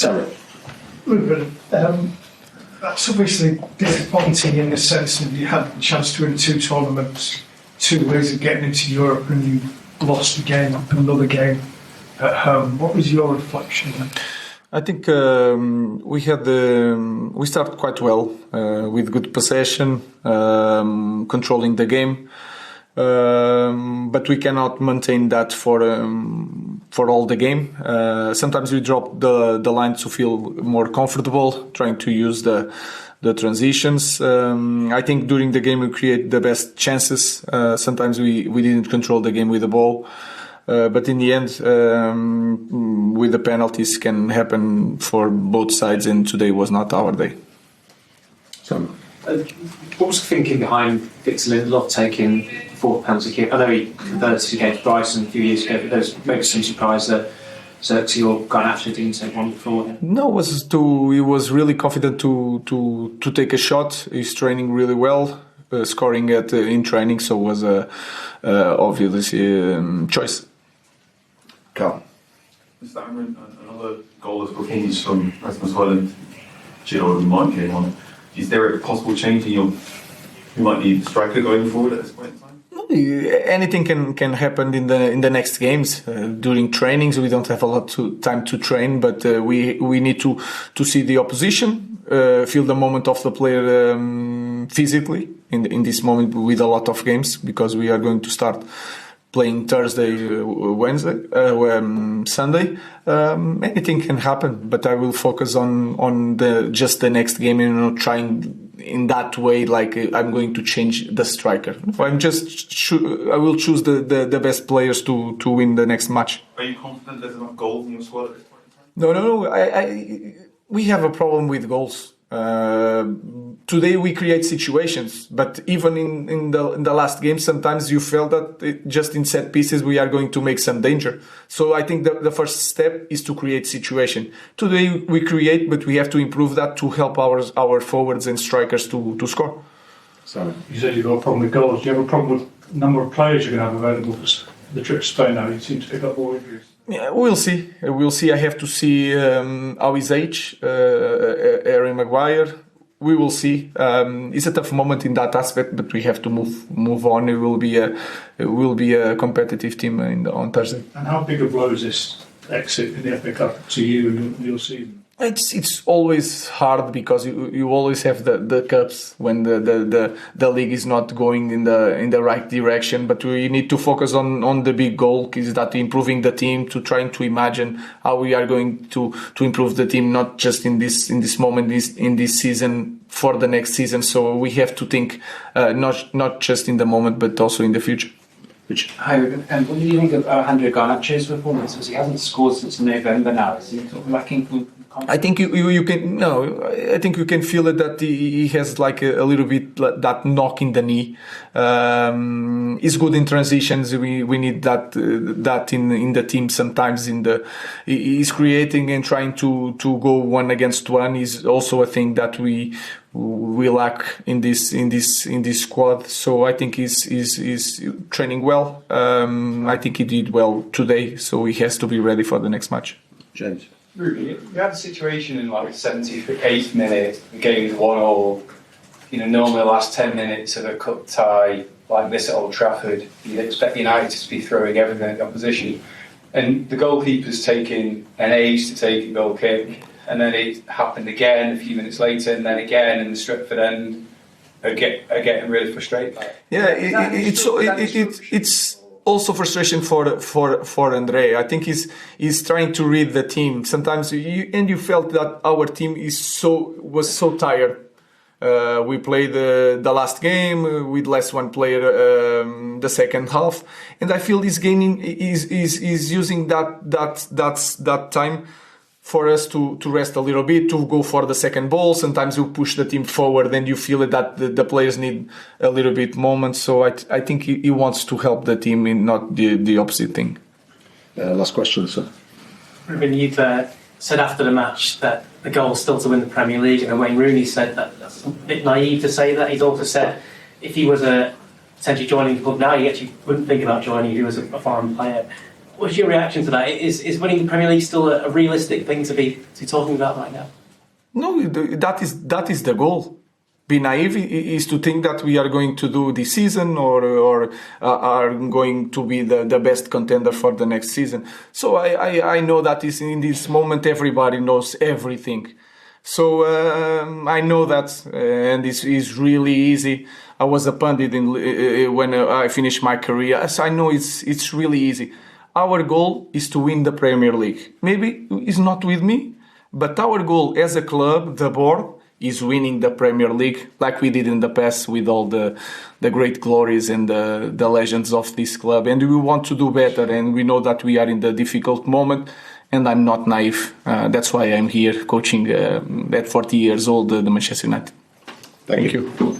Sorry. Ruben, that's obviously disappointing in the sense that you had the chance to win 2 tournaments, 2 ways of getting into Europe, and you lost again, another game at home. What was your reflection then? I think we started quite well with good possession, controlling the game, but we cannot maintain that for all the game. Sometimes we drop the line to feel more comfortable, trying to use the transitions. I think during the game we create the best chances. Sometimes we didn't control the game with the ball. But in the end, with the penalties can happen for both sides, and today was not our day. So, what was the thinking behind Victor Lindelof taking the 4th penalty kick? I know he converted against Bryson a few years ago, but there's maybe some surprise that Xerxes or Garnacho didn't take one before. No, he was really confident to take a shot. He's training really well, scoring in training, so it was a obviously choice. Carl. Is that another goal of bookings from Rasmus Højlund? Giro and Mike came on. Is there a possible change in who might be the striker going forward at this point in time? Anything can happen in the next games. During trainings, we don't have a lot of time to train, but we need to see the opposition, feel the moment of the player physically in this moment with a lot of games, because we are going to start playing Thursday, Wednesday, Sunday. Anything can happen, but I will focus on just the next game, trying in that way, like I'm going to change the striker. I will choose the best players to win the next match. Are you confident there's enough goals in the squad at this point in No. time? We have a problem with goals. Today we create situations, but even in the last game, sometimes you felt that just in set pieces we are going to make some danger. So I think the first step is to create situation. Today we create, but we have to improve that to help our forwards and strikers to score. So, You said you've got a problem with goals. Do you have a problem with the number of players you're going to have available for the trip to Spain now? You seem to pick up more injuries. Yeah, we'll see. I have to see how his age, Harry Maguire. We will see. It's a tough moment in that aspect, but we have to move on. It will be a competitive team on Thursday. And how big a blow is this exit in the FA Cup to you and your season? It's always hard because you always have the cups when the league is not going in the right direction. But we need to focus on the big goal, is that improving the team, to trying to imagine how we are going to improve the team, not just in this moment, in this season, for the next season. So we have to think not just in the moment, but also in the future. Hi, and what do you think of Alejandro Garnacho's performance? Because he hasn't scored since November now. Is he sort of lacking from confidence? I think you can. No, I think you can feel it that he has like a little bit that knock in the knee. He's good in transitions. We need that in the team sometimes. He's creating and trying to go 1-against-1 is also a thing that we lack in this squad. So I think he's training well. I think he did well today. So he has to be ready for the next match. James. Ruben, you had a situation in like the 78th minute, the game's 1-1. Normally the last 10 minutes of a cup tie like this at Old Trafford, you'd expect United to be throwing everything at the opposition. And the goalkeeper's taking an age to take a goal kick, and then it happened again a few minutes later, and then again, and the Stretford end are getting really frustrated by it. Yeah, it's also frustration for Andre. I think he's trying to read the team. Sometimes you felt that our team was so tired. We played the last game with less one player the second half, and I feel he's using that time for us to rest a little bit, to go for the second ball. Sometimes you push the team forward and you feel that the players need a little bit moment. So I think he wants to help the team and not the opposite thing. Last question, sir. Ruben, you've said after the match that the goal is still to win the Premier League, and Wayne Rooney said that's a bit naive to say that. He's also said if he was potentially joining the club now, he actually wouldn't think about joining if he was a foreign player. What's your reaction to that? Is winning the Premier League still a realistic thing to be talking about right now? No, that is the goal. Be naive is to think that we are going to do this season or are going to be the best contender for the next season. So I know that is in this moment everybody knows everything. So I know that, and this is really easy. I was a pundit when I finished my career, so I know it's really easy. Our goal is to win the Premier League. Maybe it's not with me, but our goal as a club, the board, is winning the Premier League like we did in the past with all the great glories and the legends of this club. And we want to do better, and we know that we are in the difficult moment, and I'm not naive. That's why I'm here coaching at 40 years old the Manchester United. Thank you.